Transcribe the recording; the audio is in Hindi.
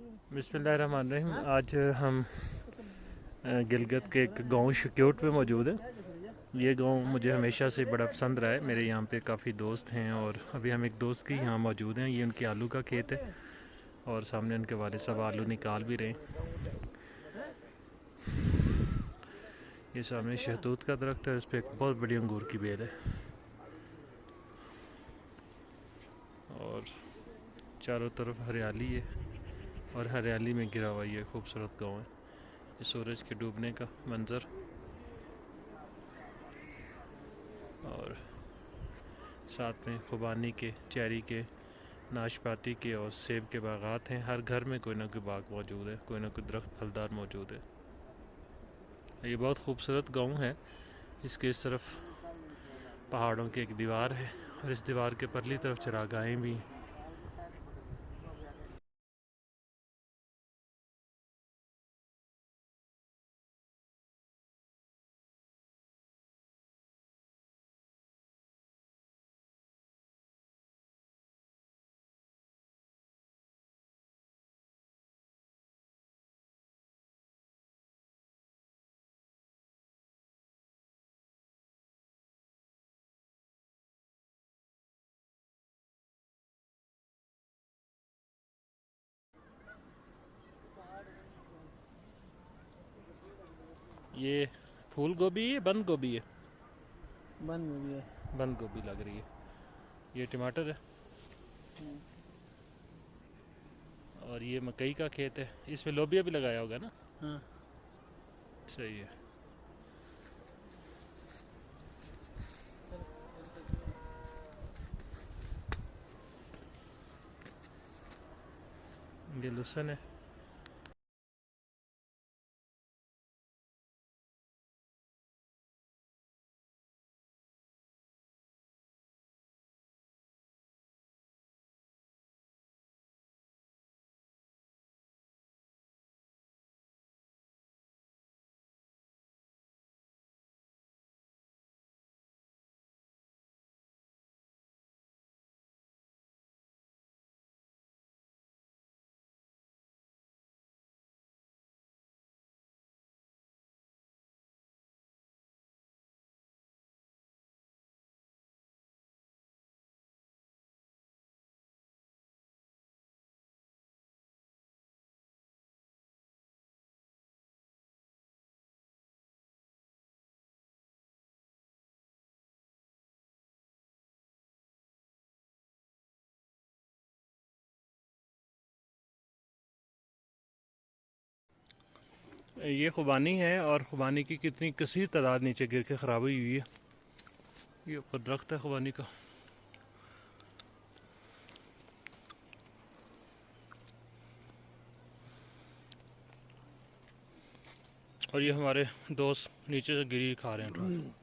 बिस्मिल्लाहिर्रहमानिर्रहीम। आज हम गिलगित के एक गांव शक्योट पे मौजूद है। ये गांव मुझे हमेशा से बड़ा पसंद रहा है। मेरे यहाँ पे काफ़ी दोस्त हैं और अभी हम एक दोस्त के यहाँ मौजूद हैं। ये उनके आलू का खेत है और सामने उनके वालिद साहब आलू निकाल भी रहे हैं। ये सामने शहतूत का दरख्त है, उस पर एक बहुत बड़ी अंगूर की बेल है और चारों तरफ हरियाली है और हरियाली में घिरा हुआ ये खूबसूरत गांव है। ये सूरज के डूबने का मंज़र और साथ में खुबानी के, चेरी के, नाशपाती के और सेब के बागात हैं। हर घर में कोई ना कोई बाग मौजूद है, कोई ना कोई दरख्त फलदार मौजूद है। ये बहुत खूबसूरत गांव है। इसके इस तरफ पहाड़ों की एक दीवार है और इस दीवार के परली तरफ चरागाहें भी हैं। ये फूल गोभी है, बंद गोभी है? बंद गोभी है। बंद गोभी लग रही है। ये टमाटर है और ये मकई का खेत है। इसमें लोबिया भी लगाया होगा ना? हाँ। सही है। ये लहसुन है। ये खुबानी है और खुबानी की कितनी कसीर तादाद नीचे गिर के ख़राब हुई हुई है। ये ऊपर दरख्त है खुबानी का। और ये हमारे दोस्त नीचे से गिरी खा रहे हैं।